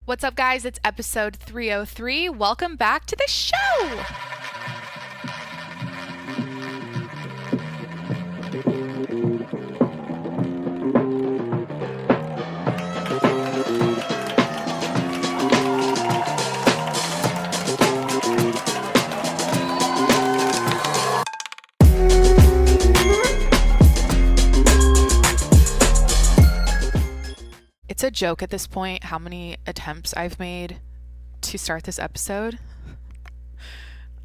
What's up, guys? It's episode 303. Welcome back to the show. It's a joke at this point how many attempts I've made to start this episode.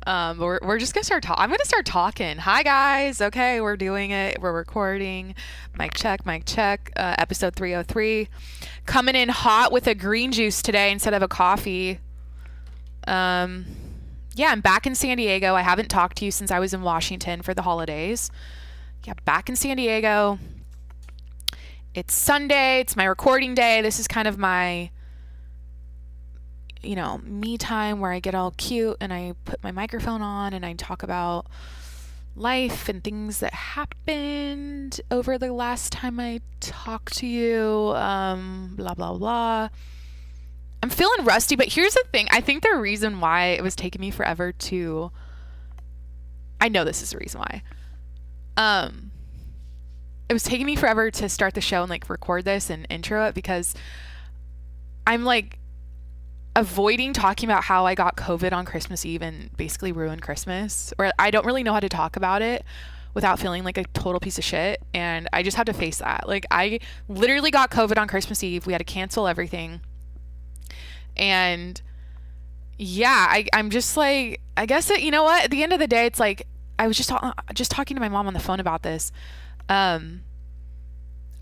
We're just gonna start talking. I'm gonna start talking. Hi guys. Okay, we're doing it. We're recording. Mic check. Mic check. Episode 303. Coming in hot with a green juice today instead of a coffee. Yeah, I'm back in San Diego. I haven't talked to you since I was in Washington for the holidays. Yeah, back in San Diego. It's Sunday. It's my recording day. This is kind of my, me time where I get all cute and I put my microphone on and I talk about life and things that happened over the last time I talked to you. Blah, blah, blah. I'm feeling rusty, but here's the thing. I think the reason why it was taking me forever to, I know this is the reason why. It was taking me forever to start the show and record this and intro it because I'm avoiding talking about how I got COVID on Christmas Eve and basically ruined Christmas, or I don't really know how to talk about it without feeling like a total piece of shit. And I just had to face that. I literally got COVID on Christmas Eve. We had to cancel everything. And yeah, I'm just I guess you know what? At the end of the day, it's I was just talking to my mom on the phone about this.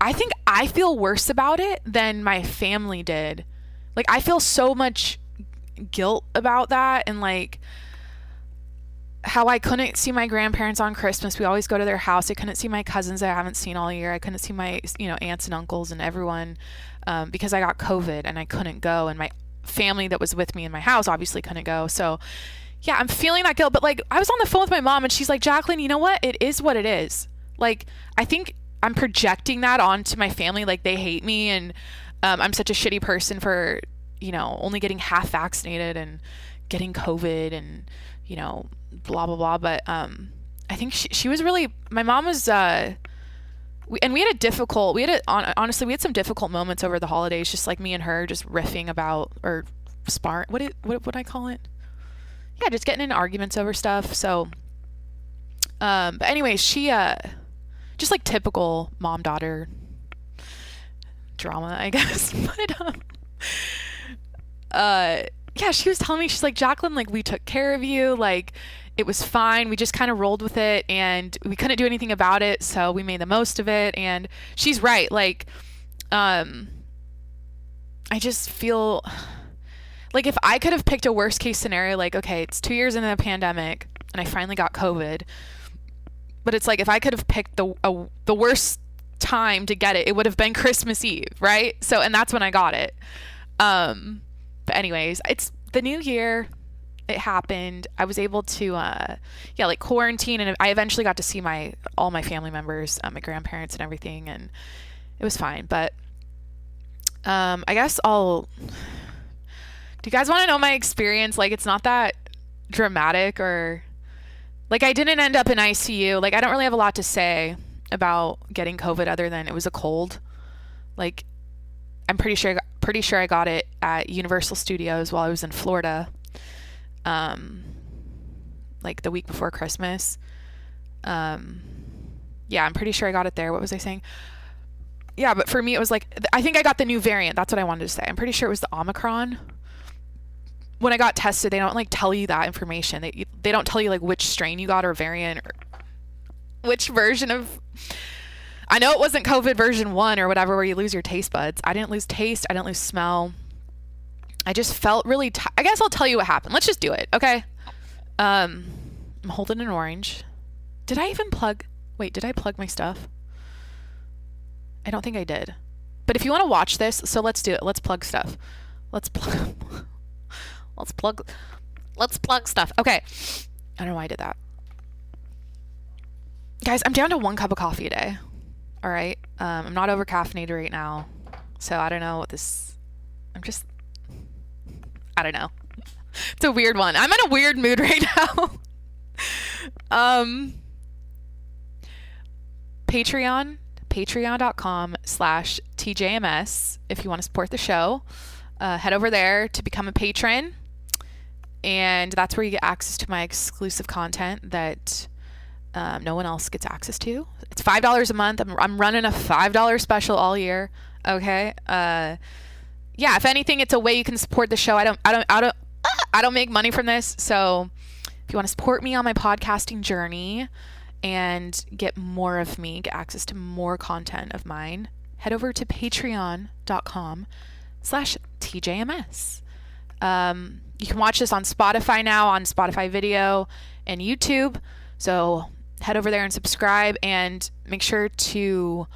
I think I feel worse about it than my family did. I feel so much guilt about that and how I couldn't see my grandparents on Christmas. We always go to their house. I couldn't see my cousins that I haven't seen all year. I couldn't see my, aunts and uncles and everyone because I got COVID and I couldn't go. And my family that was with me in my house obviously couldn't go. So yeah, I'm feeling that guilt. But I was on the phone with my mom and she's like, Jacqueline, you know what? It is what it is. I think I'm projecting that onto my family. They hate me and I'm such a shitty person for, only getting half vaccinated and getting COVID and, blah, blah, blah. But I think she was really, my mom was, we had some difficult moments over the holidays, just me and her just riffing about, or what would I call it? Yeah, just getting in arguments over stuff. So, but anyways, she, just typical mom-daughter drama, I guess. But yeah, she was telling me, she's like, Jacqueline, we took care of you, it was fine, we just kind of rolled with it and we couldn't do anything about it, so we made the most of it. And she's right. I just feel if I could have picked a worst case scenario, okay, it's 2 years into the pandemic and I finally got COVID. But it's if I could have picked the worst time to get it, it would have been Christmas Eve, right? So, and that's when I got it. But anyways, it's the new year. It happened. I was able to, quarantine, and I eventually got to see all my family members, my grandparents and everything, and it was fine. But I guess do you guys want to know my experience? It's not that dramatic or. I didn't end up in ICU. I don't really have a lot to say about getting COVID other than it was a cold. I'm pretty sure I got it at Universal Studios while I was in Florida. The week before Christmas. Yeah, I'm pretty sure I got it there. What was I saying? Yeah, but for me it was I think I got the new variant. That's what I wanted to say. I'm pretty sure it was the Omicron. When I got tested, they don't tell you that information. They don't tell you which strain you got or variant or which version of. I know it wasn't COVID version 1 or whatever where you lose your taste buds. I didn't lose taste. I didn't lose smell. I just felt really. I guess I'll tell you what happened. Let's just do it, okay? I'm holding an orange. Did I even plug? Wait, did I plug my stuff? I don't think I did. But if you want to watch this, so let's do it. Let's plug stuff. Let's plug. Let's plug stuff. Okay. I don't know why I did that. Guys, I'm down to 1 cup of coffee a day. All right. I'm not over caffeinated right now. So I don't know what this, I'm just, I don't know. It's a weird one. I'm in a weird mood right now. patreon.com/tjms if you want to support the show. Head over there to become a patron, and that's where you get access to my exclusive content that no one else gets access to. It's $5 a month. I'm running a $5 special all year. Okay. Yeah, if anything, it's a way you can support the show. I don't make money from this. So if you want to support me on my podcasting journey and get more of me, get access to more content of mine, head over to patreon.com/tjms. You can watch this on Spotify now, on Spotify video and YouTube. So head over there and subscribe, and make sure to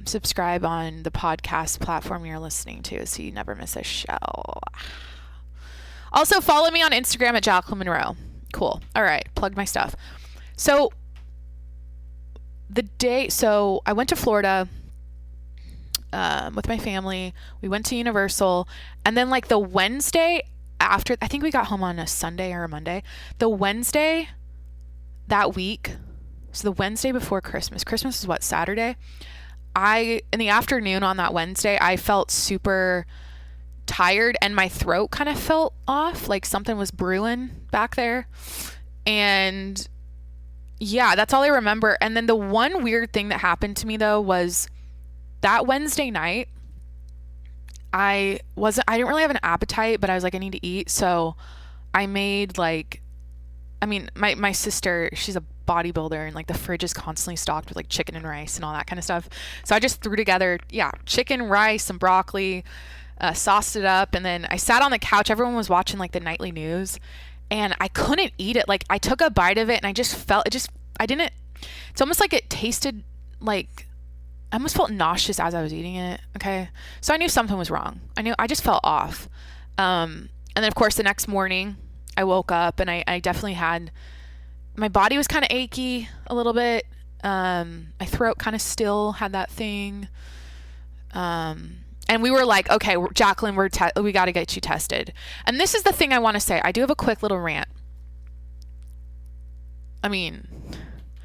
subscribe on the podcast platform you're listening to so you never miss a show. Also, follow me on Instagram at Jacqueline Monroe. Cool. All right. Plugged my stuff. So I went to Florida with my family. We went to Universal, and then like the Wednesday after, I think we got home on a Sunday or a Monday. The Wednesday that week, so the Wednesday before Christmas is what, Saturday? In the afternoon on that Wednesday, I felt super tired and my throat kind of felt off, like something was brewing back there. And yeah, that's all I remember. And then the one weird thing that happened to me though was that Wednesday night, I didn't really have an appetite, but I was like, I need to eat. So I made my sister, she's a bodybuilder, and like the fridge is constantly stocked with like chicken and rice and all that kind of stuff. So I just threw together, chicken, rice, and broccoli, sauced it up. And then I sat on the couch. Everyone was watching like the nightly news, and I couldn't eat it. Like I took a bite of it and I just felt it's almost like it tasted like, I almost felt nauseous as I was eating it. Okay. So I knew something was wrong. I just felt off. And then of course the next morning I woke up and I definitely my body was kind of achy a little bit. My throat kind of still had that thing. And we were like, okay, Jacqueline, we got to get you tested. And this is the thing I want to say. I do have a quick little rant. I mean,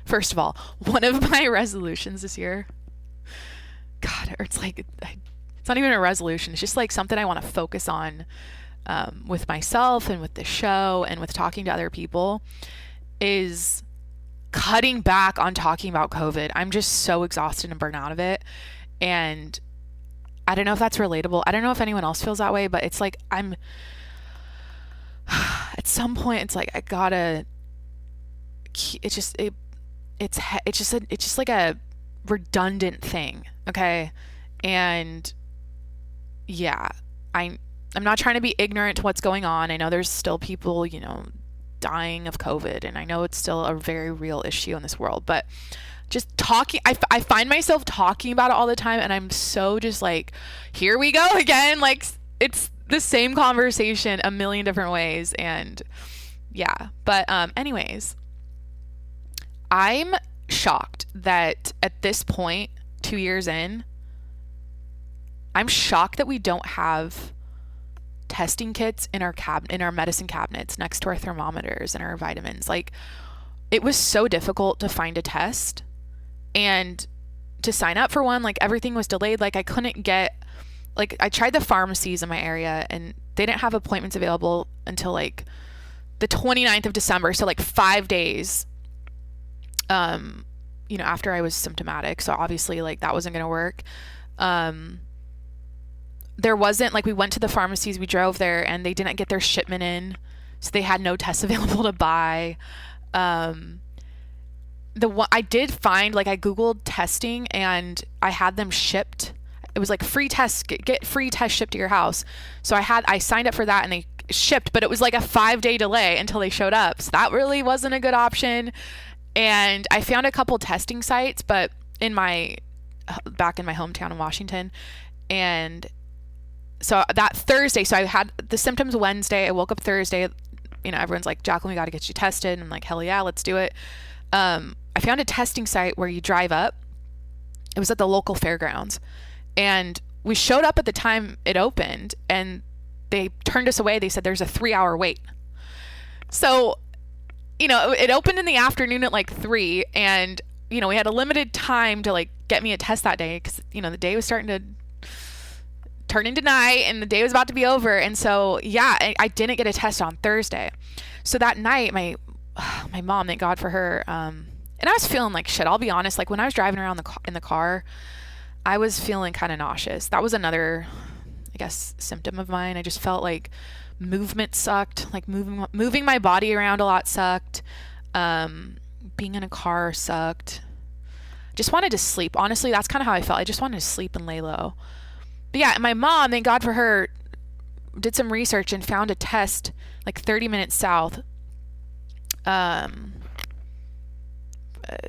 first of all, one of my resolutions this year, God, it's not even a resolution. It's just like something I want to focus on with myself and with the show and with talking to other people, is cutting back on talking about COVID. I'm just so exhausted and burnt out of it. And I don't know if that's relatable. I don't know if anyone else feels that way, but it's like at some point it's like it's just like a redundant thing. Okay. And yeah, I'm not trying to be ignorant to what's going on. I know there's still people, dying of COVID, and I know it's still a very real issue in this world, but just talking, I find myself talking about it all the time, and I'm so just like, here we go again. Like it's the same conversation a million different ways. And yeah, but anyways, I'm shocked that at this point, 2 years in, I'm shocked that we don't have testing kits in our medicine cabinets next to our thermometers and our vitamins. Like, it was so difficult to find a test and to sign up for one. Like, everything was delayed. Like, I couldn't get, like, I tried the pharmacies in my area and they didn't have appointments available until like the 29th of December. So like 5 days, after I was symptomatic. So obviously like that wasn't going to work. There wasn't, like, we went to the pharmacies, we drove there, and they didn't get their shipment in, so they had no tests available to buy. I did find, like, I Googled testing, and I had them shipped. It was like free tests, get free tests shipped to your house. So I signed up for that, and they shipped, but it was like a 5-day delay until they showed up. So that really wasn't a good option. And I found a couple testing sites, but back in my hometown in Washington, and so that Thursday, so I had the symptoms Wednesday. I woke up Thursday. Everyone's like, Jacqueline, we got to get you tested. And I'm like, hell yeah, let's do it. I found a testing site where you drive up. It was at the local fairgrounds. And we showed up at the time it opened. And they turned us away. They said there's a 3-hour wait. So, it opened in the afternoon at like 3, and, we had a limited time to like get me a test that day because, the day was starting to turn into night and the day was about to be over. And so, yeah, I didn't get a test on Thursday. So that night, my mom, thank God for her, and I was feeling like shit. I'll be honest. Like when I was driving around in the car, I was feeling kind of nauseous. That was another, I guess, symptom of mine. I just felt like movement sucked. Like moving my body around a lot sucked. Being in a car sucked. Just wanted to sleep. Honestly, that's kind of how I felt. I just wanted to sleep and lay low. But yeah, my mom, thank God for her, did some research and found a test like 30 minutes south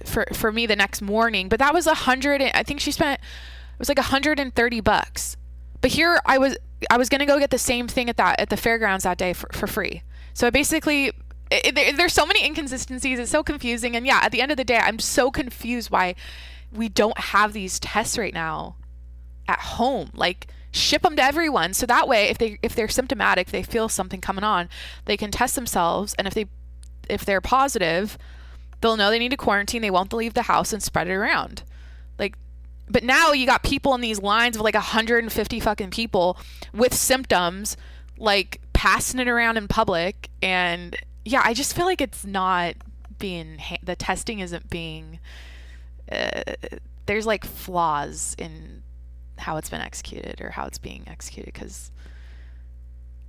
for me the next morning. But that was I think she spent, it was like $130. But here I was going to go get the same thing at the fairgrounds that day for free. So I basically, there's so many inconsistencies. It's so confusing. And yeah, at the end of the day, I'm so confused why we don't have these tests right now at home. Like, ship them to everyone. So that way, if they're symptomatic, if they feel something coming on, they can test themselves. And if they're positive, they'll know they need to quarantine. They won't leave the house and spread it around. Like, but now you got people in these lines of like 150 fucking people with symptoms, like passing it around in public. And yeah, I just feel like it's not being, the testing isn't being, there's like flaws in how it's been executed or how it's being executed. Because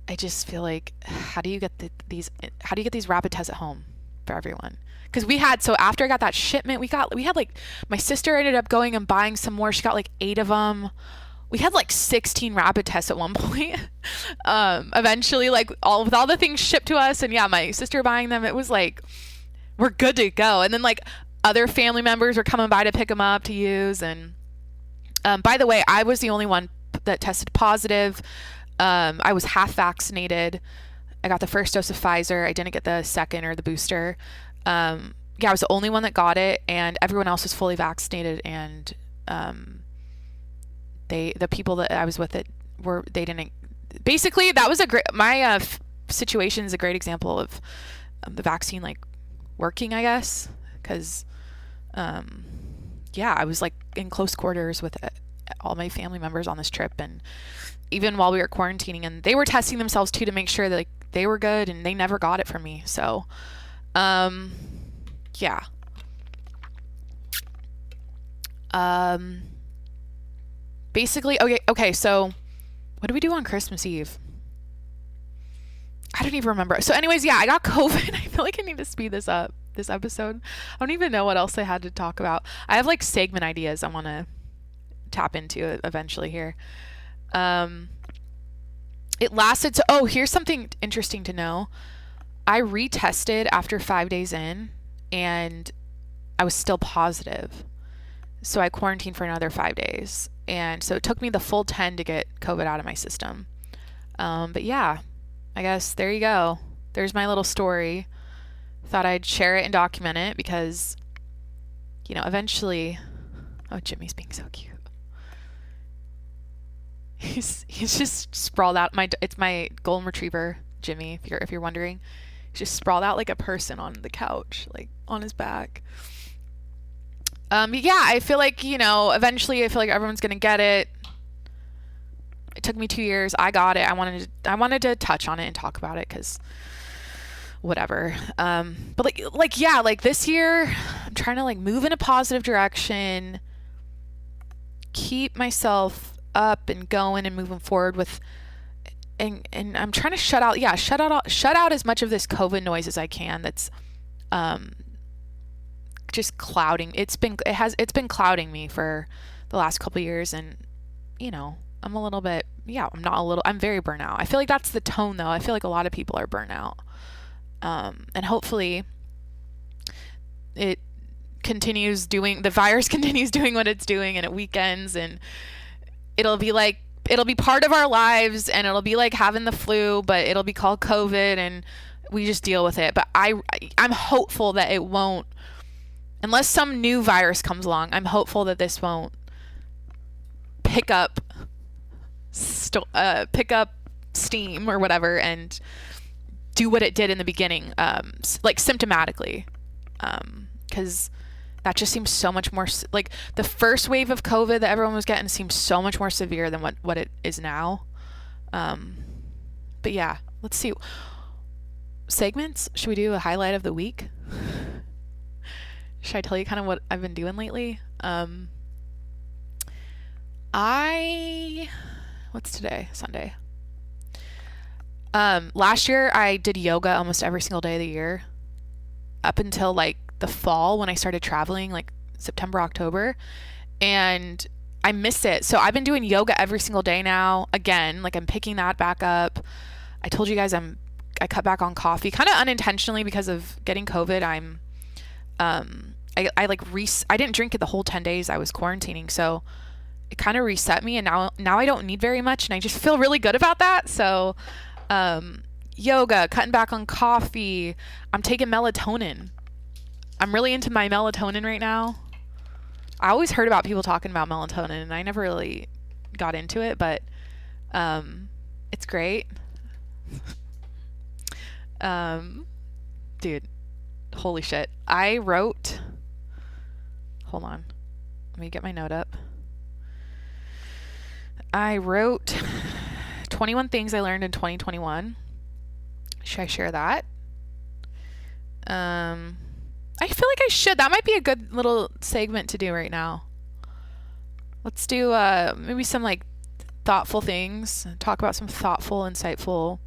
I just feel like, how do you get these rapid tests at home for everyone? Because so after I got that shipment, we had like, my sister ended up going and buying some more. She got like 8 of them. We had like 16 rapid tests at one point. Eventually, like with all the things shipped to us, and yeah, my sister buying them, it was like, we're good to go. And then like other family members were coming by to pick them up to use. And by the way, I was the only one that tested positive. I was half vaccinated. I got the first dose of Pfizer. I didn't get the second or the booster. Yeah, I was the only one that got it, and everyone else was fully vaccinated. And the people that I was with they didn't. Basically, that was my situation is a great example of the vaccine like working, I guess, because yeah, I was like in close quarters with all my family members on this trip, and even while we were quarantining, and they were testing themselves too to make sure that like they were good, and they never got it from me. So yeah. Basically, okay, so what do we do on Christmas Eve? I don't even remember. So anyways, yeah, I got COVID. I feel like I need to speed this up, this episode. I don't even know what else I had to talk about. I have like segment ideas I want to tap into eventually here. It lasted, here's something interesting to know. I retested after 5 days in, and I was still positive. So I quarantined for another 5 days. And so it took me the full 10 to get COVID out of my system. But yeah, I guess there you go. There's my little story. Thought I'd share it and document it because, eventually, Jimmy's being so cute. He's just sprawled out. It's my golden retriever, Jimmy, if you're wondering. He's just sprawled out like a person on the couch, like on his back. Yeah, I feel like, eventually I feel like everyone's going to get it. It took me 2 years. I got it. I wanted to touch on it and talk about it because whatever. But like this year, I'm trying to like move in a positive direction, keep myself up and going and moving forward with, and I'm trying to shut out as much of this COVID noise as I can. That's, just clouding. It's been clouding me for the last couple of years, and I'm very burnt out. I feel like that's the tone though. I feel like a lot of people are burnt out. And hopefully the virus continues doing what it's doing, and it weakens, and it'll be part of our lives, and it'll be like having the flu, but it'll be called COVID, and we just deal with it. But I'm hopeful that it won't, unless some new virus comes along, I'm hopeful that this won't pick up steam or whatever and do what it did in the beginning, like symptomatically, because that just seems so much more like the first wave of COVID that everyone was getting seems so much more severe than what it is now. But yeah, let's see. Segments? Should we do a highlight of the week? Should I tell you kind of what I've been doing lately? What's today? Sunday. Last year I did yoga almost every single day of the year up until like the fall when I started traveling, like September, October, and I miss it. So I've been doing yoga every single day now. Again, like I'm picking that back up. I told you guys I cut back on coffee kind of unintentionally because of getting COVID. I didn't drink it the whole 10 days I was quarantining. So it kind of reset me, and now I don't need very much, and I just feel really good about that. So, yoga, cutting back on coffee. I'm taking melatonin. I'm really into my melatonin right now. I always heard about people talking about melatonin, and I never really got into it, but it's great. Dude, holy shit. Hold on. Let me get my note up. I wrote 21 things I learned in 2021. Should I share that? I feel like I should. That might be a good little segment to do right now. Let's do maybe some like thoughtful things. Talk about some thoughtful, insightful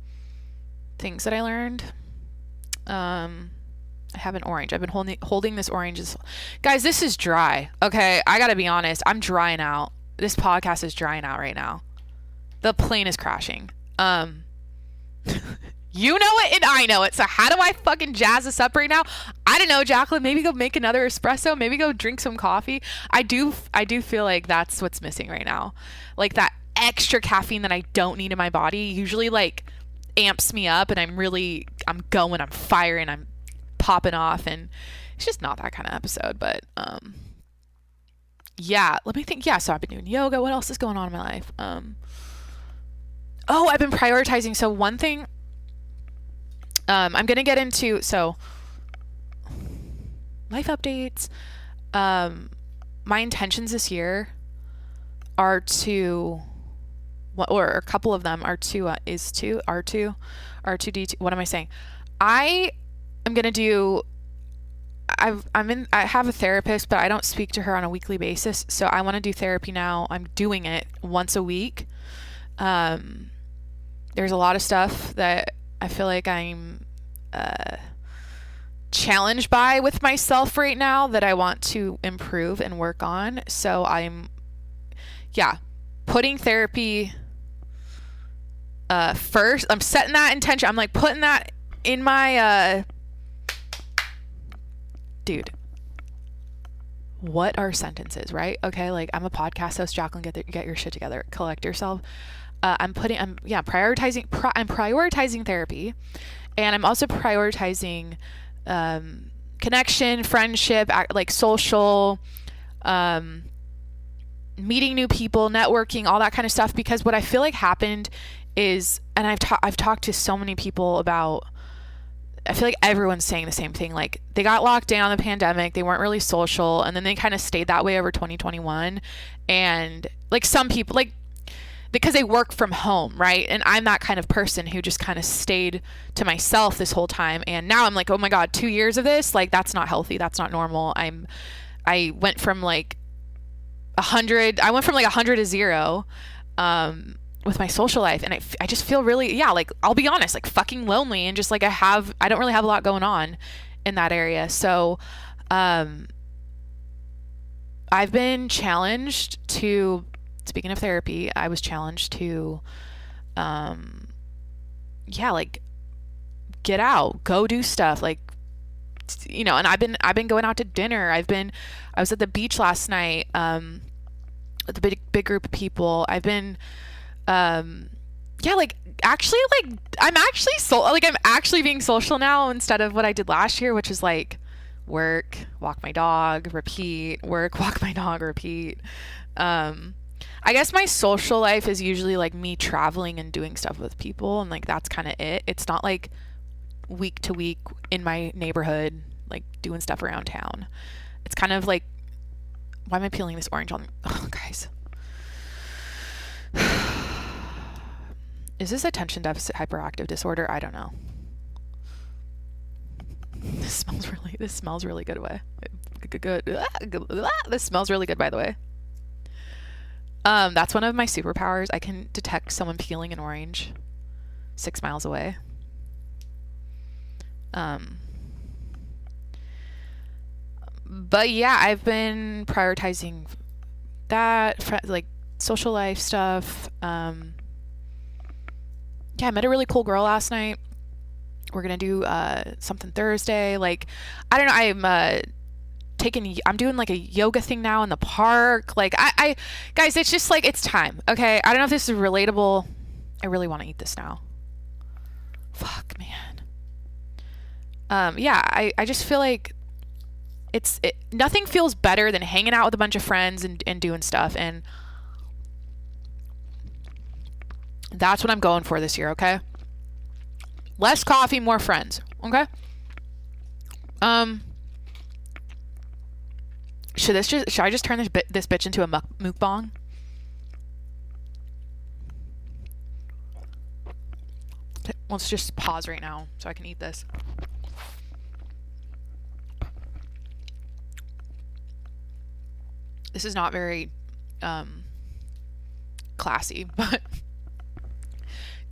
things that I learned. I have an orange. I've been holding this orange. Guys, this is dry. Okay, I gotta be honest. I'm drying out. This podcast is drying out right now. The plane is crashing. You know it and I know it. So how do I fucking jazz this up right now? I don't know, Jacqueline. Maybe go make another espresso. Maybe go drink some coffee. I do feel like that's what's missing right now. Like that extra caffeine that I don't need in my body usually like amps me up, and I'm going, I'm firing, I'm popping off, and it's just not that kind of episode. But yeah, let me think. Yeah, so I've been doing yoga. What else is going on in my life? I've been prioritizing. So one thing I'm going to get into, so life updates. My intentions this year are to, or a couple of them are to, R2, R2D2. What am I saying? I am going to do, I have a therapist, but I don't speak to her on a weekly basis. So I want to do therapy now. I'm doing it once a week. There's a lot of stuff that I feel like I'm challenged by with myself right now that I want to improve and work on. So I'm putting therapy first. I'm setting that intention. I'm like putting that in my dude, what are sentences, right? Okay, like I'm a podcast host. Jacqueline, get your shit together. Collect yourself. I'm prioritizing therapy, and I'm also prioritizing connection, friendship, like social, meeting new people, networking, all that kind of stuff. Because what I feel like happened is, and I've talked to so many people about, I feel like everyone's saying the same thing. Like they got locked down in the pandemic, they weren't really social, and then they kind of stayed that way over 2021. And like some people, like, because they work from home, right? And I'm that kind of person who just kind of stayed to myself this whole time. And now I'm like, oh my God, 2 years of this, like that's not healthy. That's not normal. I went from like 100 to 0 with my social life. And I just feel really, like, I'll be honest, like fucking lonely. And just like I don't really have a lot going on in that area. So I've been challenged to, speaking of therapy, I was challenged to, like get out, go do stuff, like, you know, and I've been going out to dinner. I was at the beach last night, with a big group of people. I've been, like actually, like I'm actually being social now instead of what I did last year, which is like work, walk my dog, repeat, work, walk my dog, repeat. I guess my social life is usually like me traveling and doing stuff with people, and like that's kind of it. It's not like week to week in my neighborhood, like doing stuff around town. It's kind of like, why am I peeling this orange on? Oh, guys. Is this attention deficit hyperactive disorder? I don't know. This smells really good way. Good. This smells really good, by the way. That's one of my superpowers. I can detect someone peeling an orange 6 miles away. But yeah, I've been prioritizing that, like social life stuff. Yeah, I met a really cool girl last night. We're gonna do something Thursday. Like, I don't know. I'm doing like a yoga thing now in the park. Like, I guys, it's just like, it's time. Okay, I don't know if this is relatable. I really want to eat this now. Fuck, man. Yeah, I just feel like nothing feels better than hanging out with a bunch of friends and doing stuff, and that's what I'm going for this year, okay? Less coffee, more friends, okay? Should I just turn this bitch into a mukbang? Let's just pause right now so I can eat this. This is not very classy, but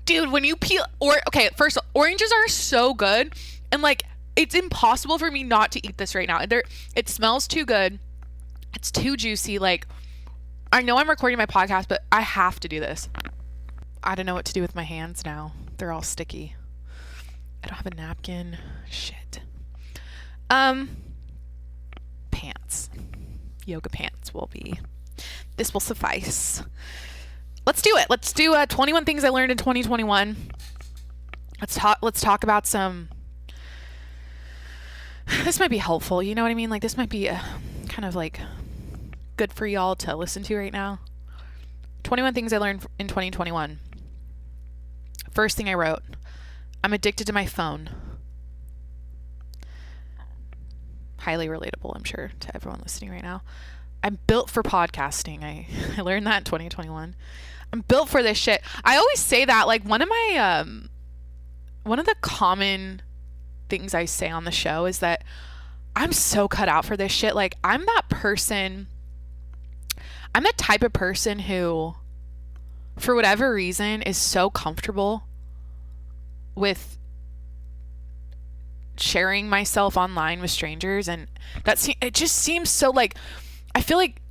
dude, when you peel first, oranges are so good, and like it's impossible for me not to eat this right now. It smells too good. It's too juicy. Like, I know I'm recording my podcast, but I have to do this. I don't know what to do with my hands now. They're all sticky. I don't have a napkin. Shit. Pants. Yoga pants this will suffice. Let's do it. Let's do 21 things I learned in 2021. Let's talk about some. This might be helpful. You know what I mean? Like, this might be kind of like good for y'all to listen to right now. 21 things I learned in 2021. First thing I wrote, I'm addicted to my phone. Highly relatable, I'm sure, to everyone listening right now. I'm built for podcasting. I learned that in 2021. I'm built for this shit. I always say that, like, one of the common things I say on the show is that I'm so cut out for this shit. Like, I'm the type of person who, for whatever reason, is so comfortable with sharing myself online with strangers, and it just seems so, like, I feel like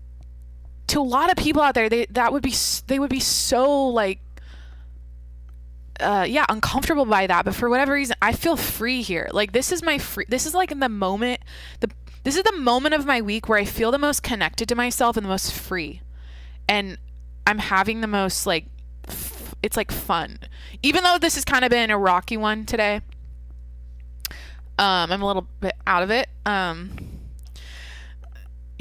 to a lot of people out there, they would be so like uncomfortable by that, but for whatever reason I feel free here. Like, this is like in the moment, this is the moment of my week where I feel the most connected to myself and the most free, and I'm having the most, like, it's like fun, even though this has kind of been a rocky one today. I'm a little bit out of it.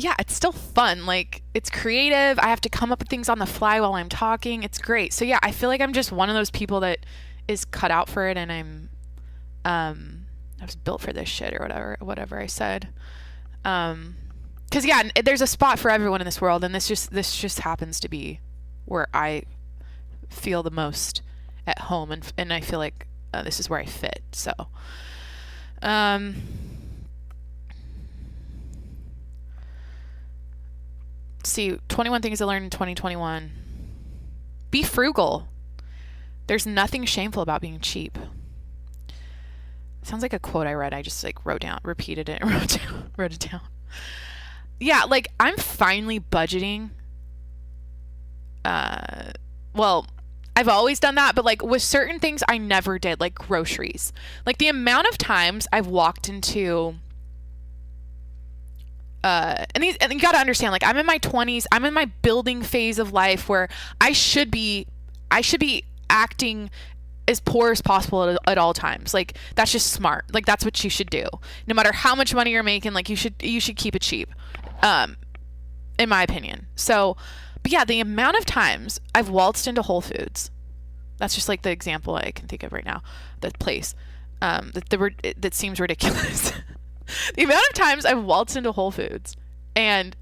Yeah, it's still fun. Like, it's creative. I have to come up with things on the fly while I'm talking. It's great. So yeah, I feel like I'm just one of those people that is cut out for it, and I was built for this shit, or whatever I said. 'Cause yeah, there's a spot for everyone in this world, and this just happens to be where I feel the most at home, and I feel like this is where I fit. So see, 21 things I learned in 2021. Be frugal. There's nothing shameful about being cheap. Sounds like a quote I read. I just like repeated it and wrote it down. Yeah, like, I'm finally budgeting. Well, I've always done that, but like with certain things I never did, like groceries. Like, the amount of times I've walked into and you got to understand, like, I'm in my 20s. I'm in my building phase of life where I should be acting as poor as possible at all times. Like, that's just smart. Like, that's what you should do. No matter how much money you're making, like, you should keep it cheap. In my opinion. So But yeah, the amount of times I've waltzed into Whole Foods, that's just like the example I can think of right now, the place, that seems ridiculous. The amount of times I've waltzed into Whole Foods and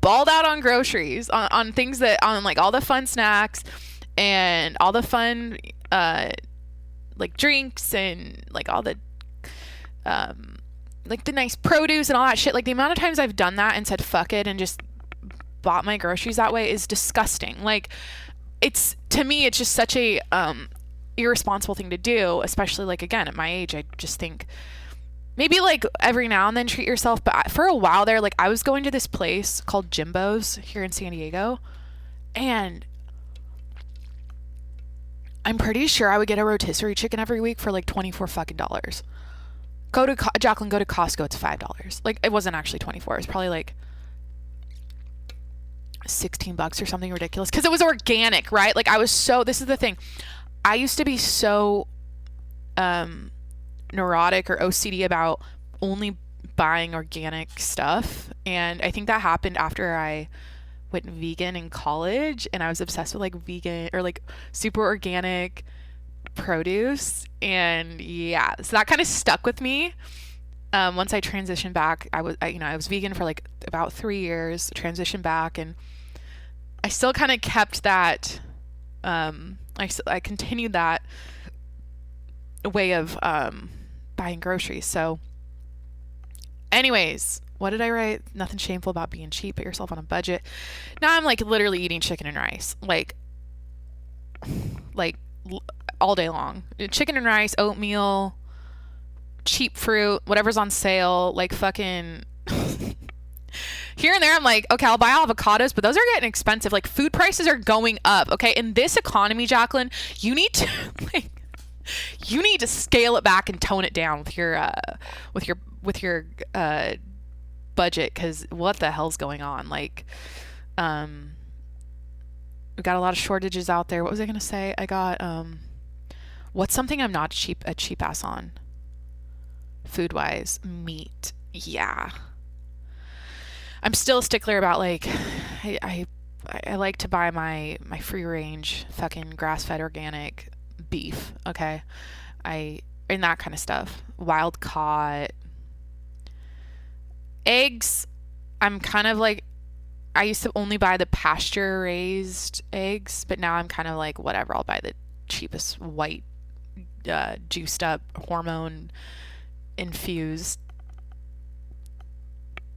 balled out on groceries, on things on like all the fun snacks and all the fun, like drinks and like all the, like the nice produce and all that shit. Like the amount of times I've done that and said fuck it and just bought my groceries that way is disgusting. Like to me it's just such a irresponsible thing to do, especially like again at my age. I just think maybe like every now and then treat yourself, but for a while there, like I was going to this place called Jimbo's here in San Diego, and I'm pretty sure I would get a rotisserie chicken every week for like $24 fucking dollars. Jacqueline, go to Costco, it's $5. Like it wasn't actually 24, it was probably like $16 or something ridiculous, because it was organic, right? Like this is the thing, I used to be so neurotic or OCD about only buying organic stuff, and I think that happened after I went vegan in college, and I was obsessed with like vegan or like super organic produce, and yeah, so that kind of stuck with me. Once I transitioned back, I was vegan for like about 3 years, transitioned back, and I still kind of kept that, I continued that way of buying groceries. So anyways, what did I write? Nothing shameful about being cheap. Put yourself on a budget. Now I'm like literally eating chicken and rice, like all day long. Chicken and rice, oatmeal, cheap fruit, whatever's on sale, like fucking here and there. I'm like, okay, I'll buy avocados, but those are getting expensive. Like food prices are going up. Okay. In this economy, Jacqueline, you need to you need to scale it back and tone it down with your budget. 'Cause what the hell's going on? Like, we got a lot of shortages out there. What was I going to say? I got, what's something I'm not a cheap ass on food wise? Meat. Yeah. I'm still a stickler about like, I like to buy my free range fucking grass fed organic beef. Okay. And that kind of stuff. Wild caught eggs. I'm kind of like, I used to only buy the pasture raised eggs, but now I'm kind of like, whatever, I'll buy the cheapest white, juiced up, hormone infused,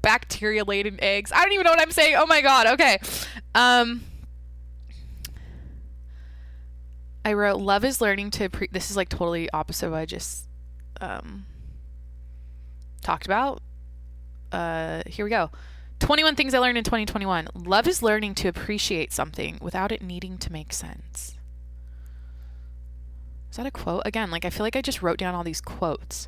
bacteria laden eggs. I don't even know what I'm saying. Oh my God. Okay. I wrote, love is learning to this is like totally opposite of what I just talked about. Here we go. 21 things I learned in 2021. Love is learning to appreciate something without it needing to make sense. Is that a quote? Again, like I feel like I just wrote down all these quotes.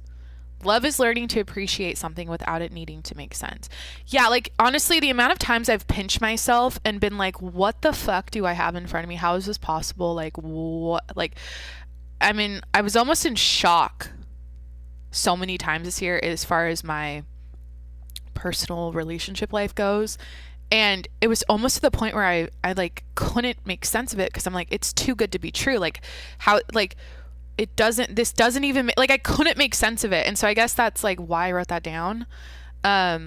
Love is learning to appreciate something without it needing to make sense. Yeah, like honestly, the amount of times I've pinched myself and been like, what the fuck do I have in front of me? How is this possible? Like what? Like, I mean, I was almost in shock so many times this year as far as my personal relationship life goes. And it was almost to the point where I like couldn't make sense of it, because I'm like, it's too good to be true. Like how, like, this doesn't even like, I couldn't make sense of it. And so I guess that's like why I wrote that down. I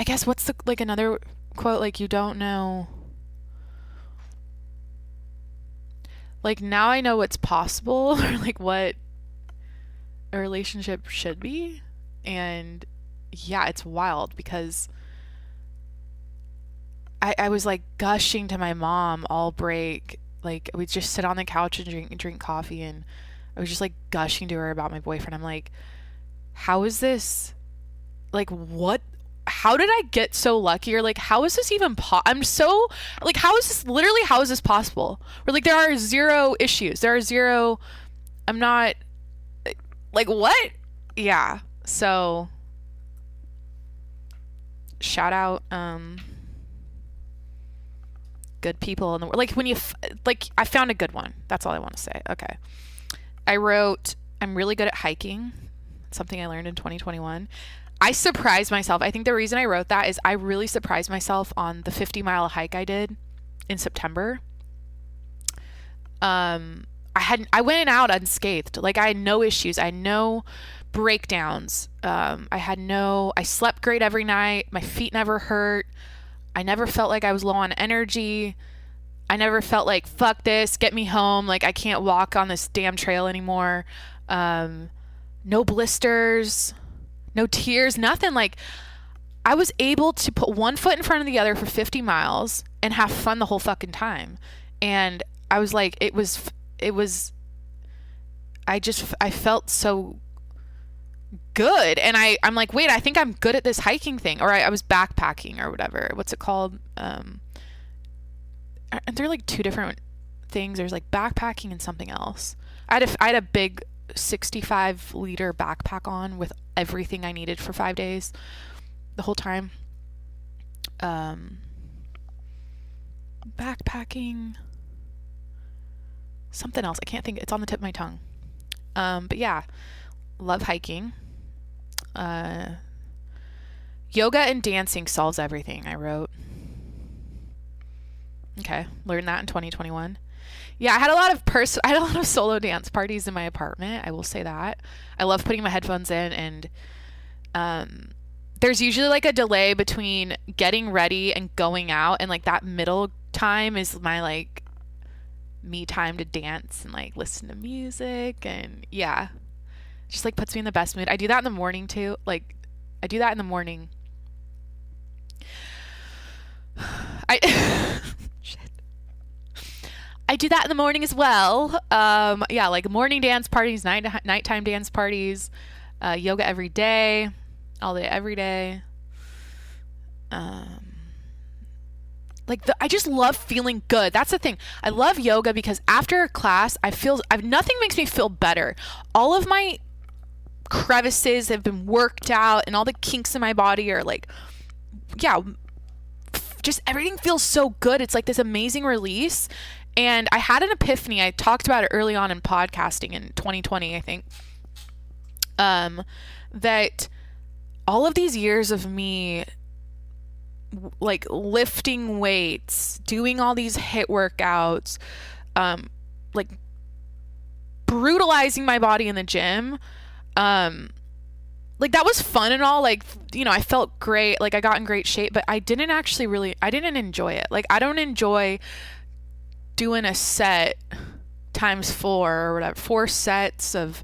guess what's like another quote, like, you don't know, like now I know what's possible or like what a relationship should be. And yeah, it's wild because I was like gushing to my mom all break. Like we'd just sit on the couch and drink coffee, and I was just like gushing to her about my boyfriend. I'm like, how is this? Like what? How did I get so lucky? Or like, how is this even I'm so like, how is this possible? Or like, there are zero issues. There are zero, I'm not like, what? Yeah. So shout out, good people in the world. Like when you like, I found a good one. That's all I want to say. Okay. I wrote, I'm really good at hiking. Something I learned in 2021. I surprised myself. I think the reason I wrote that is I really surprised myself on the 50-mile hike I did in September. I went out unscathed. Like, I had no issues. I had no breakdowns. I slept great every night. My feet never hurt. I never felt like I was low on energy. I never felt like, fuck this, get me home. Like, I can't walk on this damn trail anymore. No blisters, no tears, nothing. Like, I was able to put one foot in front of the other for 50 miles and have fun the whole fucking time. And I was like, I felt so good. And I'm like, wait, I think I'm good at this hiking thing. Or I was backpacking or whatever. What's it called? And they're like two different things. There's like backpacking and something else. I had a big 65-liter backpack on with everything I needed for 5 days the whole time. Backpacking, something else. I can't think. It's on the tip of my tongue. But yeah, love hiking. Yoga and dancing solves everything, I wrote. Okay, learned that in 2021. Yeah, I had a lot of solo dance parties in my apartment. I will say that. I love putting my headphones in, and there's usually like a delay between getting ready and going out, and like that middle time is my like me time to dance and like listen to music, and yeah, just like puts me in the best mood. I do that in the morning too. Like, I do that in the morning. I do that in the morning as well. Yeah, like morning dance parties, nighttime dance parties, yoga every day, all day, every day. I just love feeling good. That's the thing. I love yoga because after a class, nothing makes me feel better. All of my crevices have been worked out, and all the kinks in my body are like, yeah, just everything feels so good. It's like this amazing release. And I had an epiphany. I talked about it early on in podcasting in 2020, I think. That all of these years of me like lifting weights, doing all these HIIT workouts, like brutalizing my body in the gym, like that was fun and all, like, you know, I felt great, like I got in great shape, but I didn't enjoy it. Like, I don't enjoy doing a set times 4 or whatever, 4 sets of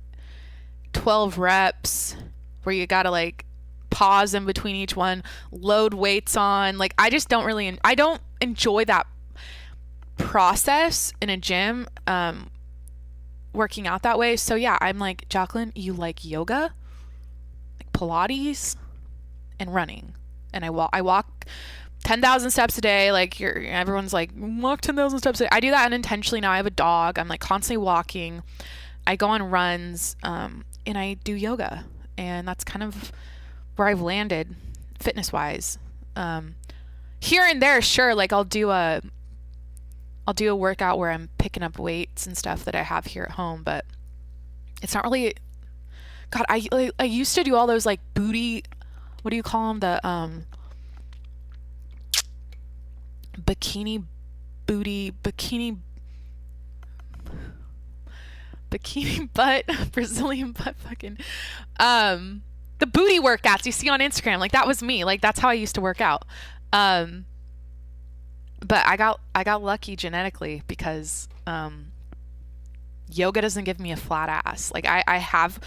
12 reps where you gotta like pause in between each one, load weights on. Like, I don't enjoy that process in a gym, working out that way. So yeah, I'm like, Jacqueline, you like yoga, like Pilates, and running. And I walk 10,000 steps a day. Like, everyone's like, walk 10,000 steps a day. I do that unintentionally now. I have a dog. I'm like constantly walking. I go on runs, and I do yoga, and that's kind of where I've landed fitness wise. Here and there, sure, like I'll do a workout where I'm picking up weights and stuff that I have here at home, but it's not really. God, I used to do all those like booty, what do you call them? The bikini butt, Brazilian butt fucking, the booty workouts you see on Instagram. Like, that was me. Like, that's how I used to work out. But I got lucky genetically because, yoga doesn't give me a flat ass. Like, I have,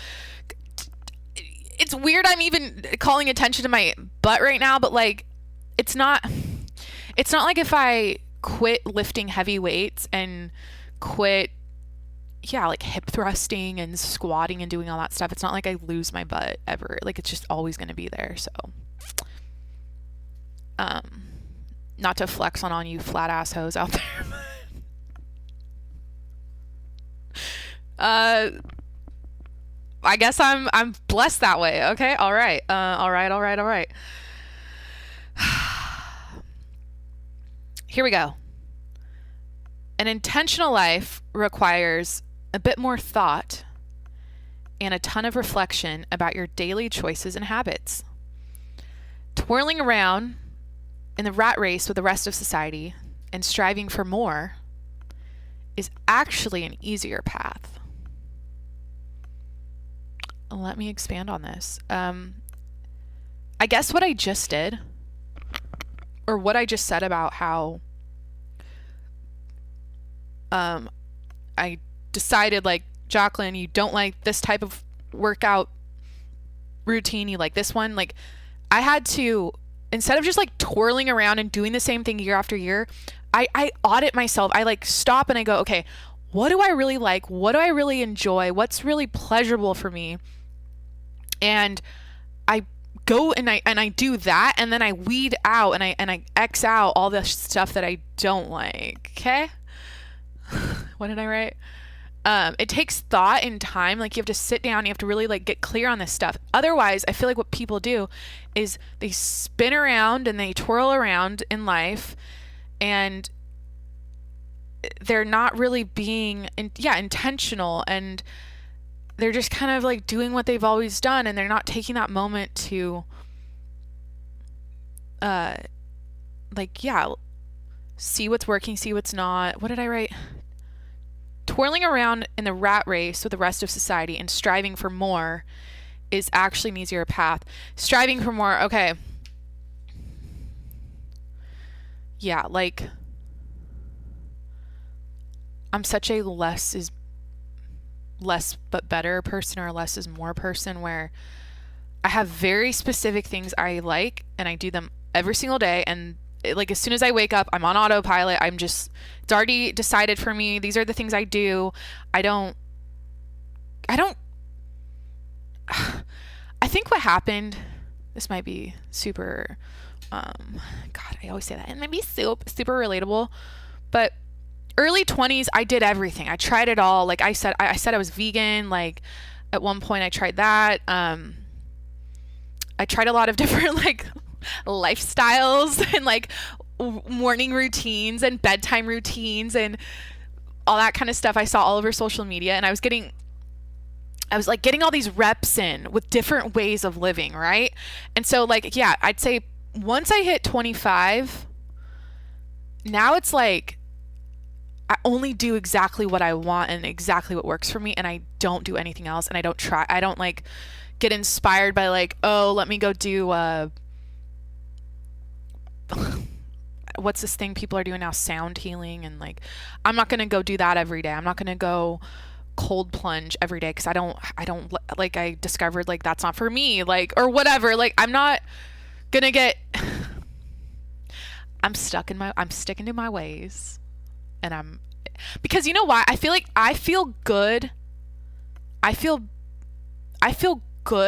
it's weird I'm even calling attention to my butt right now, but like, it's not like if I quit lifting heavy weights and quit, yeah, like hip thrusting and squatting and doing all that stuff. It's not like I lose my butt ever. Like, it's just always going to be there. So, not to flex on all you flat ass hoes out there. I guess I'm blessed that way. Okay. All right. All right. Here we go. An intentional life requires a bit more thought and a ton of reflection about your daily choices and habits. Twirling around in the rat race with the rest of society and striving for more is actually an easier path. Let me expand on this. I guess what I just did, or what I just said about how I decided, like, Jacqueline, you don't like this type of workout routine, you like this one. Like, I had to, instead of just like twirling around and doing the same thing year after year, I audit myself. I like stop and I go, okay, what do I really like? What do I really enjoy? What's really pleasurable for me? And I go and I do that, and then I weed out and I X out all the stuff that I don't like. Okay? What did I write? It takes thought and time. Like, you have to sit down, you have to really like get clear on this stuff. Otherwise, I feel like what people do is they spin around and they twirl around in life, and they're not really being intentional, and they're just kind of like doing what they've always done, and they're not taking that moment to see what's working, see what's not. What did I write? Twirling around in the rat race with the rest of society and striving for more is actually an easier path. Striving for more, okay. Yeah, like, I'm such a less is less but better person, or less is more person, where I have very specific things I like and I do them every single day, and like as soon as I wake up, I'm on autopilot. It's already decided for me. These are the things I do. I think what happened, this might be super, God, I always say that. It might be super relatable, but early 20s, I did everything. I tried it all. Like I said I was vegan. Like at one point I tried that. I tried a lot of different like lifestyles and like morning routines and bedtime routines and all that kind of stuff I saw all over social media, and I was like getting all these reps in with different ways of living, right? And so like, yeah, I'd say once I hit 25, now it's like I only do exactly what I want and exactly what works for me, and I don't do anything else, and I don't like get inspired by like, oh, let me go do what's this thing people are doing now, sound healing, and like I'm not gonna go do that every day. I'm not gonna go cold plunge every day because I don't like, I discovered like that's not for me, like, or whatever. Like I'm not gonna get I'm sticking to my ways, and because you know why? I feel like I feel good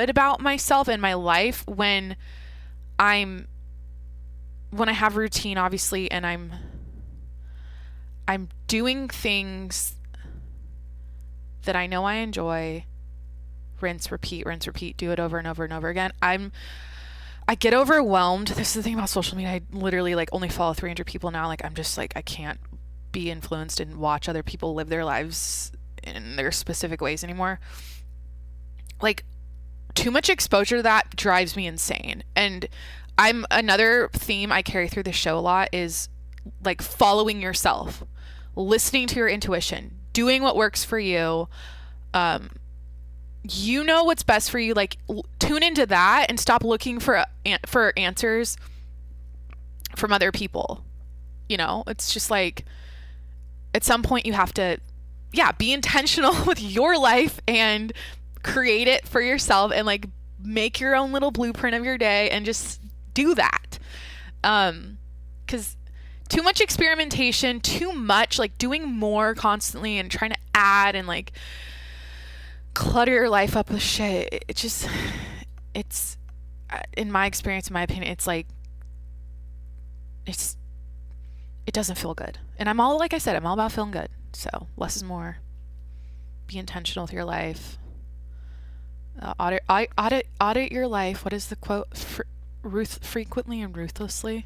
about myself and my life when I have routine, obviously, and I'm doing things that I know I enjoy. Rinse, repeat, do it over and over and over again. I get overwhelmed. This is the thing about social media. I literally like only follow 300 people now. Like I'm just like, I can't be influenced and watch other people live their lives in their specific ways anymore. Like too much exposure to that drives me insane. And another theme I carry through the show a lot is like following yourself, listening to your intuition, doing what works for you. You know what's best for you. Like tune into that and stop looking for answers from other people. You know, it's just like at some point you have to, be intentional with your life and create it for yourself, and like make your own little blueprint of your day and just do that. 'Cause too much experimentation, too much like doing more constantly and trying to add and like clutter your life up with shit. It's in my experience, in my opinion, it's like, it doesn't feel good. And I'm all about feeling good. So less is more. Be intentional with your life. Audit your life. What is the quote? Frequently and ruthlessly.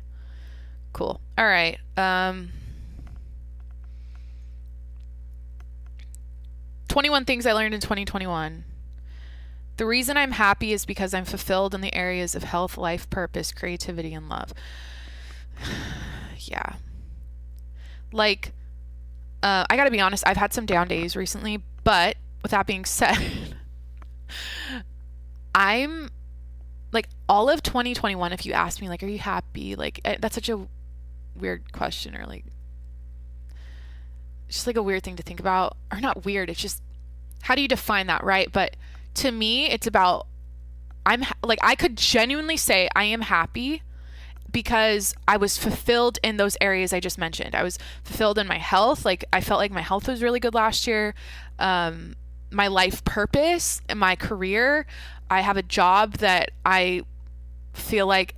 Cool. All right. 21 things I learned in 2021. The reason I'm happy is because I'm fulfilled in the areas of health, life, purpose, creativity, and love. Yeah. Like, I gotta be honest, I've had some down days recently, but with that being said, I'm like all of 2021, if you ask me, like, are you happy? Like, that's such a weird question, or like, just like a weird thing to think about, or not weird. It's just, how do you define that, right? But to me, it's about, like, I could genuinely say I am happy because I was fulfilled in those areas I just mentioned. I was fulfilled in my health. Like, I felt like my health was really good last year. My life purpose and my career. I have a job that I feel like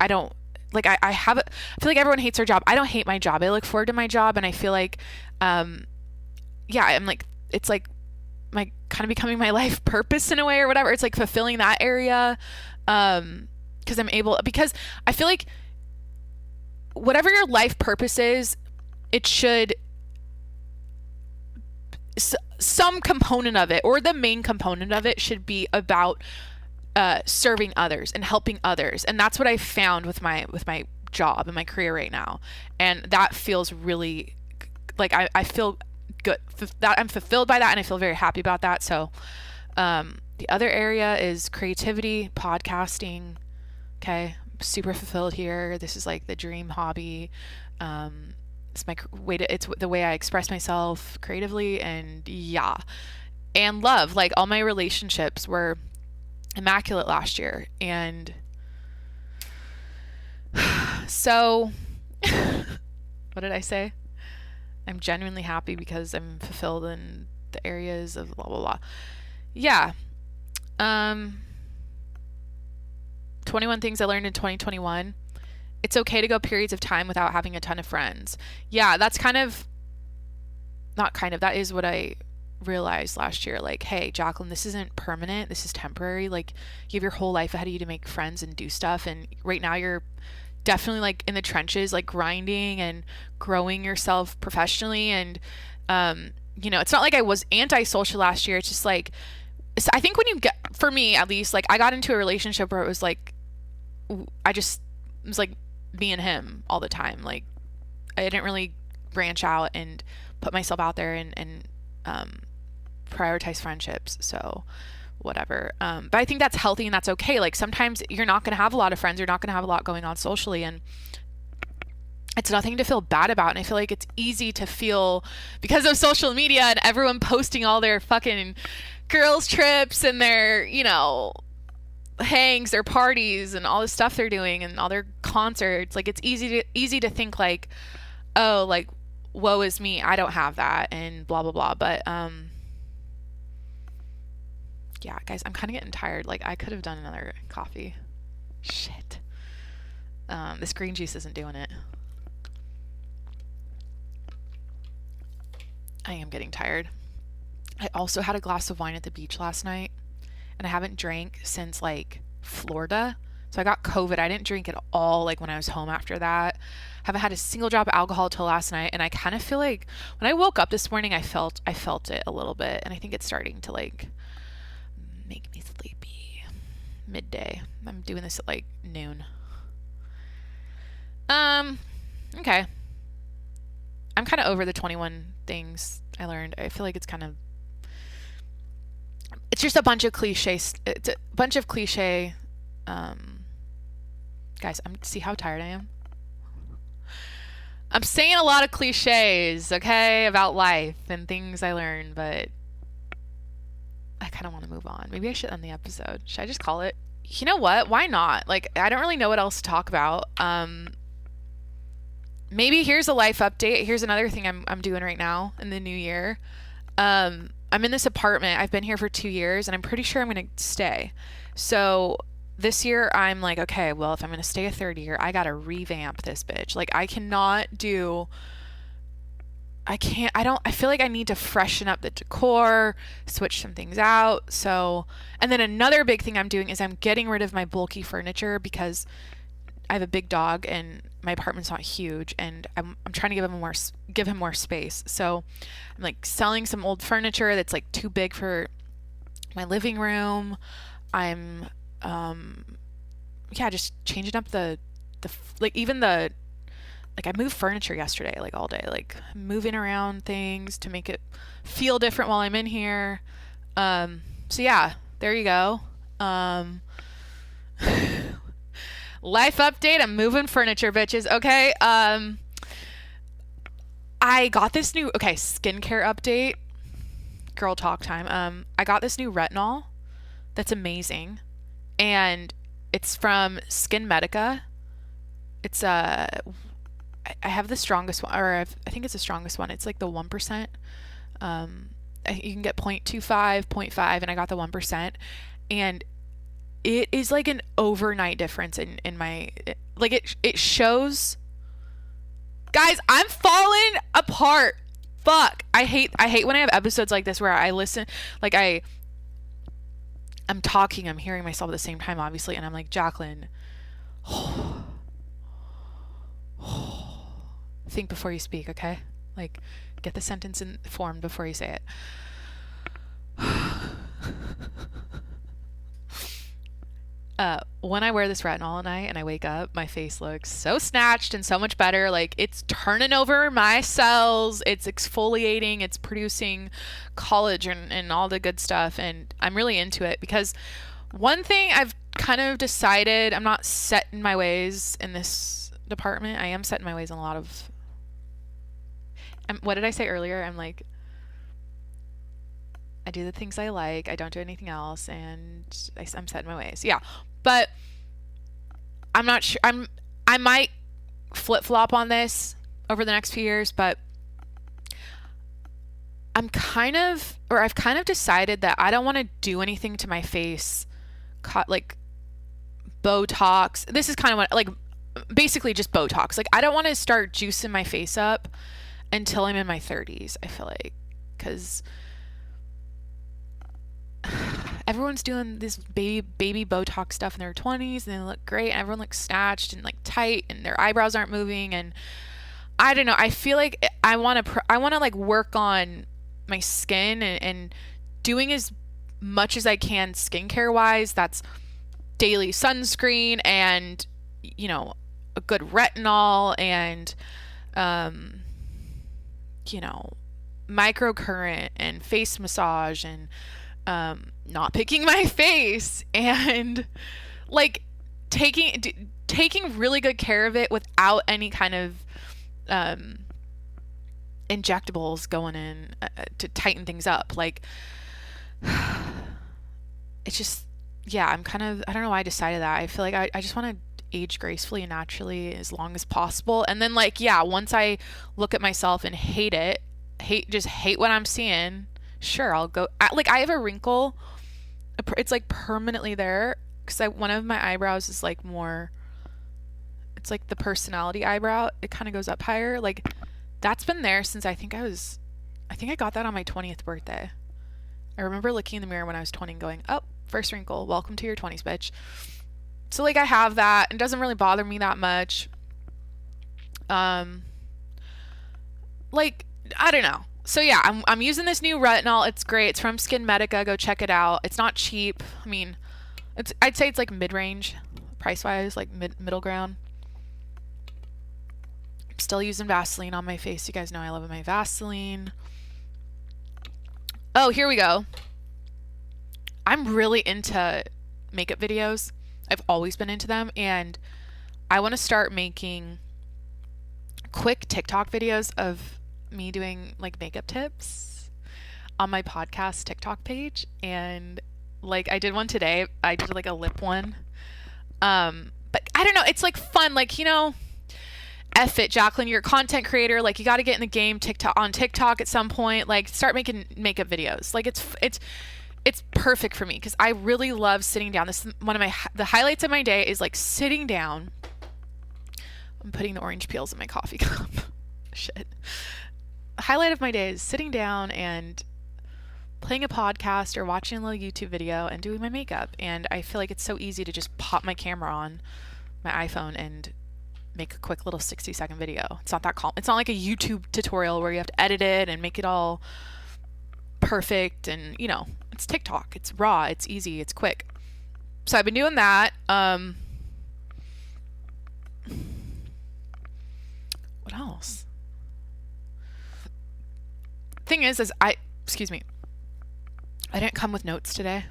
I don't like. I have it. I feel like everyone hates their job. I don't hate my job. I look forward to my job, and I feel like, yeah, I'm like, it's like my kind of becoming my life purpose in a way or whatever. It's like fulfilling that area. Because I feel like whatever your life purpose is, it should, some component of it, or the main component of it, should be about serving others and helping others. And that's what I found with my job and my career right now. And that feels really like I feel good that I'm fulfilled by that, and I feel very happy about that. So the other area is creativity, podcasting. Okay, I'm super fulfilled here. This is like the dream hobby. It's my way to, it's the way I express myself creatively, and yeah. And love, like, all my relationships were immaculate last year. And so what did I say? I'm genuinely happy because I'm fulfilled in the areas of blah blah blah. Yeah. 21 things I learned in 2021. It's okay to go periods of time without having a ton of friends. Yeah, that's that is what I realized last year. Like, hey, Jacqueline, this isn't permanent. This is temporary. Like, you have your whole life ahead of you to make friends and do stuff. And right now you're definitely like in the trenches, like grinding and growing yourself professionally. And, it's not like I was antisocial last year. It's just like, I think when you get, for me at least, like, I got into a relationship where it was like, it was like me and him all the time. Like, I didn't really branch out and put myself out there and prioritize friendships. So whatever. But I think that's healthy and that's okay. Like, sometimes you're not going to have a lot of friends. You're not going to have a lot going on socially, and it's nothing to feel bad about. And I feel like it's easy to feel, because of social media and everyone posting all their fucking girls trips and their, hangs, their parties, and all the stuff they're doing, and all their concerts. Like, it's easy to think like, oh, like, woe is me, I don't have that, and blah blah blah. But yeah, guys, I'm kind of getting tired. Like, I could have done another coffee. Shit. This green juice isn't doing it. I am getting tired. I also had a glass of wine at the beach last night, and I haven't drank since like Florida. So I got COVID. I didn't drink at all, like, when I was home after that. Haven't had a single drop of alcohol till last night, and I kind of feel like when I woke up this morning, I felt it a little bit, and I think it's starting to like make me sleepy. Midday. I'm doing this at like noon. Okay. I'm kind of over the 21 things I learned. I feel like it's just a bunch of cliches. It's a bunch of cliche. Guys, see how tired I am? I'm saying a lot of cliches, okay, about life and things I learned, but I kind of want to move on. Maybe I should end the episode. Should I just call it? You know what? Why not? Like, I don't really know what else to talk about. Maybe here's a life update. Here's another thing I'm doing right now in the new year. I'm in this apartment. I've been here for 2 years, and I'm pretty sure I'm going to stay. So this year I'm like, okay, well, if I'm going to stay a third year, I got to revamp this bitch. Like, I feel like I need to freshen up the decor, switch some things out. So, and then another big thing I'm doing is I'm getting rid of my bulky furniture, because I have a big dog and my apartment's not huge, and I'm trying to give him more space. So I'm like selling some old furniture that's like too big for my living room. I'm yeah, just changing up like even the like I moved furniture yesterday like all day, like moving around things to make it feel different while I'm in here. So yeah, there you go. Life update, I'm moving furniture, bitches. Okay. I got this new skincare update. Girl talk time. I got this new retinol that's amazing. And it's from Skin Medica. It's I have the strongest one, or I think it's the strongest one. It's like the 1%. You can get 0.25, 0.5, and I got the 1%. And it is like an overnight difference in my, like it shows. Guys, I'm falling apart. Fuck. I hate when I have episodes like this where I listen, like I'm talking, I'm hearing myself at the same time, obviously, and I'm like, Jacqueline, think before you speak, okay? Like, get the sentence formed before you say it. When I wear this retinol at night and I wake up, my face looks so snatched and so much better. Like, it's turning over my cells, it's exfoliating, it's producing collagen and all the good stuff. And I'm really into it because one thing I've kind of decided, I'm not set in my ways in this department. I am set in my ways in a lot of, what did I say earlier? I'm like, I do the things I like, I don't do anything else, and I'm set in my ways. Yeah. But I'm not sure, I might flip-flop on this over the next few years, but I've kind of decided that I don't want to do anything to my face, like Botox. This is kind of what, like, basically just Botox. Like, I don't want to start juicing my face up until I'm in my 30s, I feel like, because everyone's doing this baby Botox stuff in their 20s and they look great and everyone looks snatched and like tight and their eyebrows aren't moving, and I don't know, I feel like I want to like work on my skin and doing as much as I can skincare wise. That's daily sunscreen and, you know, a good retinol and you know, microcurrent and face massage and not picking my face and like taking really good care of it without any kind of injectables going in to tighten things up. Like, it's just, yeah, I don't know why I decided that. I feel like I just want to age gracefully and naturally as long as possible. And then, like, yeah, once I look at myself and hate what I'm seeing, sure, I'll go. Like, I have a wrinkle. It's like permanently there because one of my eyebrows is like more, it's like the personality eyebrow. It kind of goes up higher. Like, that's been there since I think I got that on my 20th birthday. I remember looking in the mirror when I was 20 and going, oh, first wrinkle, welcome to your 20s, bitch. So, like, I have that. It doesn't really bother me that much. Like, I don't know. So, yeah, I'm using this new retinol. It's great. It's from Skin Medica. Go check it out. It's not cheap. I mean, I'd say it's, like, mid-range price-wise, like, middle ground. I'm still using Vaseline on my face. You guys know I love my Vaseline. Oh, here we go. I'm really into makeup videos. I've always been into them, and I want to start making quick TikTok videos of me doing like makeup tips on my podcast TikTok page. And like, I did one today. I did like a lip one. But I don't know, it's like fun. Like, you know, F it, Jacqueline, you're a content creator. Like, you got to get in the game on TikTok at some point. Like, start making makeup videos. Like, it's perfect for me because I really love sitting down. This is one of the highlights of my day is like sitting down. I'm putting the orange peels in my coffee cup. Shit. The highlight of my day is sitting down and playing a podcast or watching a little YouTube video and doing my makeup. And I feel like it's so easy to just pop my camera on my iPhone and make a quick little 60-second video. It's not that it's not like a YouTube tutorial where you have to edit it and make it all perfect, and, you know, It's TikTok. It's raw. It's easy. It's quick. So I've been doing that. What else? Thing is excuse me, I didn't come with notes today.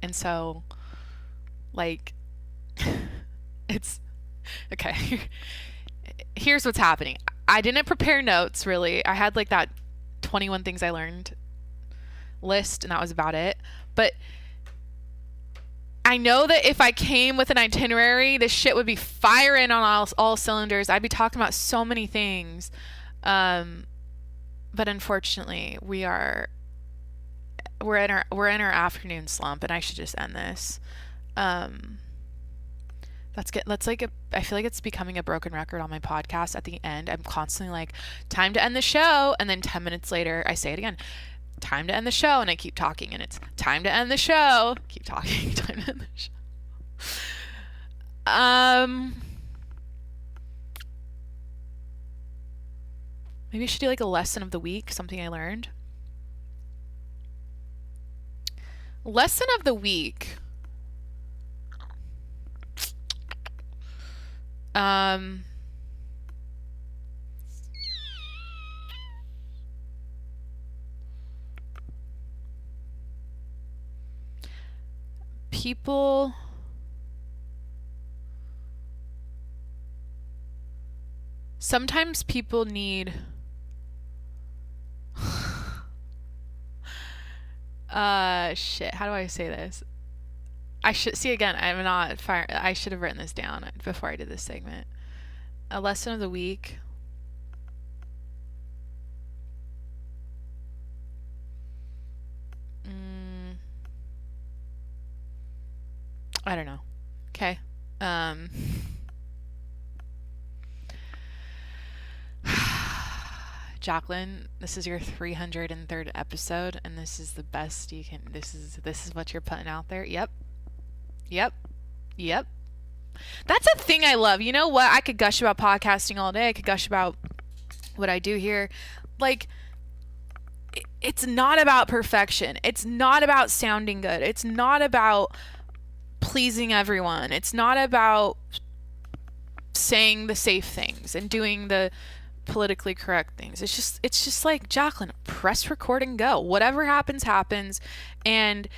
And so, like, it's, okay. Here's what's happening. I didn't prepare notes, really. I had, like, that 21 things I learned list, and that was about it. But I know that if I came with an itinerary, this shit would be firing on all cylinders. I'd be talking about so many things. But unfortunately, we're in our afternoon slump, and I should just end this. I feel like it's becoming a broken record on my podcast. At the end, I'm constantly like, time to end the show, and then 10 minutes later I say it again, time to end the show, and I keep talking, and it's time to end the show, keep talking, time to end the show. Maybe I should do like a lesson of the week, something I learned. Lesson of the week. Sometimes people need shit, how do I say this? I should have written this down before I did this segment. A lesson of the week. I don't know. Okay. Jacqueline, this is your 303rd episode, and this is the best you can. This is what you're putting out there. Yep. That's a thing I love. You know what? I could gush about podcasting all day. I could gush about what I do here. Like, it's not about perfection. It's not about sounding good. It's not about pleasing everyone. It's not about saying the safe things and doing the politically correct things. It's just like, Jacqueline, press record and go. Whatever happens, happens. And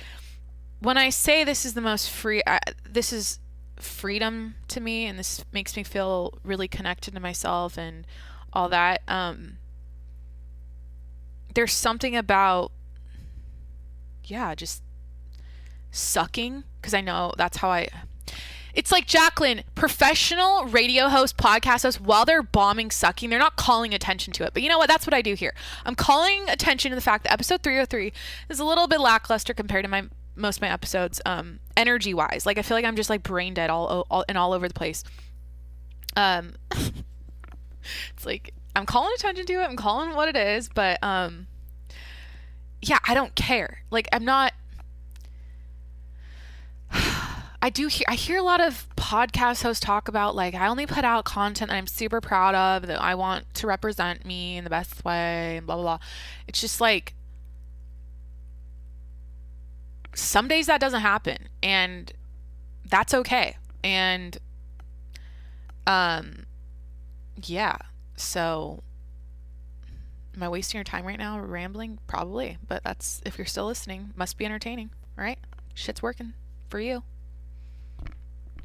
when I say this is the most free, this is freedom to me, and this makes me feel really connected to myself and all that. There's something about, just sucking, because I know that's how it's like, Jacqueline, professional radio host, podcast host, while they're bombing sucking, they're not calling attention to it. But you know what? That's what I do here. I'm calling attention to the fact that episode 303 is a little bit lackluster compared to most of my episodes, energy wise. Like, I feel like I'm just like brain dead all over the place. It's like, I'm calling attention to it. I'm calling what it is, but I don't care. Like, I'm not. I hear a lot of podcast hosts talk about, like, I only put out content that I'm super proud of, that I want to represent me in the best way, and blah, blah, blah. It's just like, some days that doesn't happen, and that's okay. And, so, am I wasting your time right now, rambling? Probably, but that's, if you're still listening, must be entertaining, right? Shit's working for you.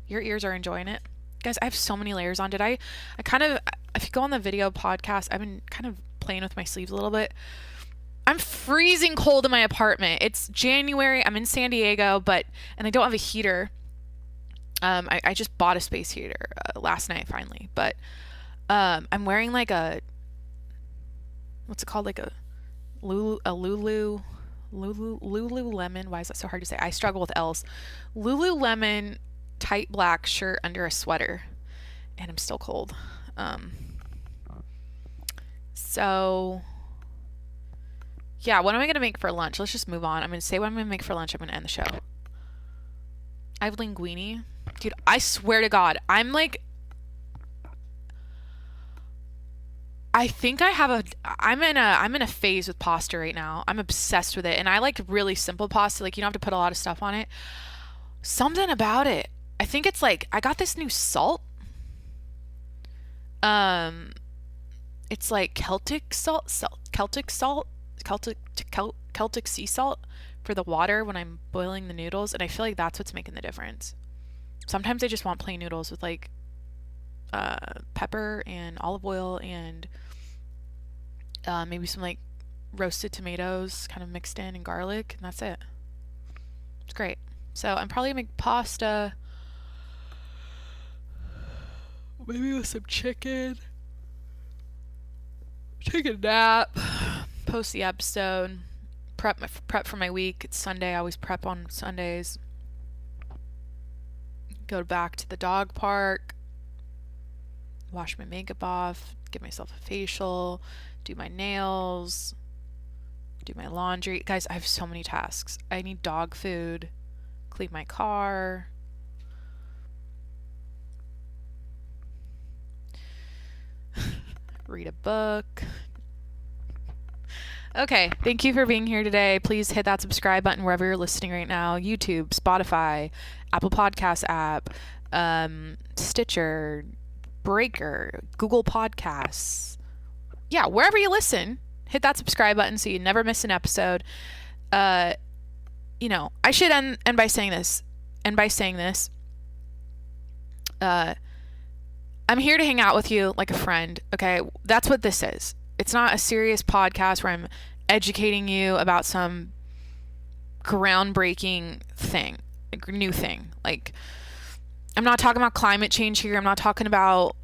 Your ears are enjoying it. Guys, I have so many layers on. If you go on the video podcast, I've been kind of playing with my sleeves a little bit. I'm freezing cold in my apartment. It's January. I'm in San Diego, and I don't have a heater. I just bought a space heater last night finally, but I'm wearing like what's it called? Like a Lululemon. Why is that so hard to say? I struggle with L's. Lululemon tight black shirt under a sweater, and I'm still cold. So yeah, what am I gonna make for lunch? Let's just move on. I'm gonna say what I'm gonna make for lunch. I'm gonna end the show. I have linguine. Dude, I swear to God, I'm like, I think I'm in a phase with pasta right now. I'm obsessed with it. And I like really simple pasta. Like you don't have to put a lot of stuff on it. Something about it. I think it's like I got this new salt. Um it's like Celtic sea salt for the water when I'm boiling the noodles, and I feel like that's what's making the difference. Sometimes I just want plain noodles with like pepper and olive oil and maybe some like roasted tomatoes kind of mixed in and garlic, and that's it. It's great. So I'm probably gonna make pasta, maybe with some chicken. Take a nap, post the episode, prep for my week. It's Sunday. I always prep on Sundays. Go back to the dog park, wash my makeup off, give myself a facial, do my nails, do my laundry. Guys, I have so many tasks. I need dog food, clean my car. Read a book. Okay, thank you for being here today. Please hit that subscribe button wherever you're listening right now. YouTube, Spotify, Apple Podcast app, Stitcher, Breaker, Google Podcasts. Yeah, wherever you listen, hit that subscribe button so you never miss an episode. I should end by saying this. I'm here to hang out with you like a friend, okay? That's what this is. It's not a serious podcast where I'm educating you about some groundbreaking thing, like new thing. Like, I'm not talking about climate change here. I'm not talking about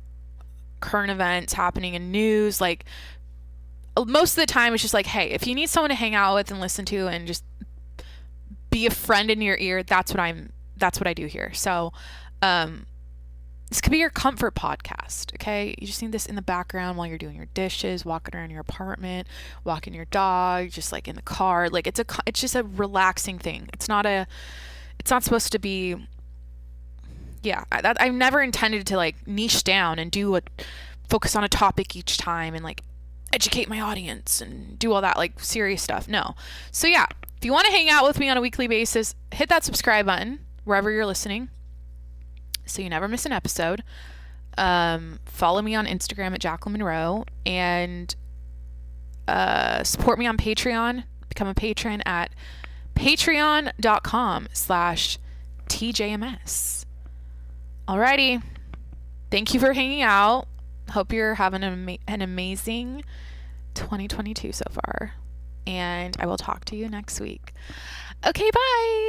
current events happening in news. Like, most of the time it's just like, hey, if you need someone to hang out with and listen to and just be a friend in your ear, that's what I do here. So, this could be your comfort podcast, okay? You just need this in the background while you're doing your dishes, walking around your apartment, walking your dog, just like in the car. Like it's just a relaxing thing. It's not supposed to be. Yeah, I've never intended to like niche down and focus on a topic each time and like educate my audience and do all that like serious stuff. No. So yeah, if you want to hang out with me on a weekly basis, hit that subscribe button wherever you're listening, so you never miss an episode. Follow me on Instagram at Jacqueline Monroe, and support me on Patreon. Become a patron at patreon.com/tjms. Alrighty. Thank you for hanging out. Hope you're having an amazing 2022 so far. And I will talk to you next week. Okay, bye.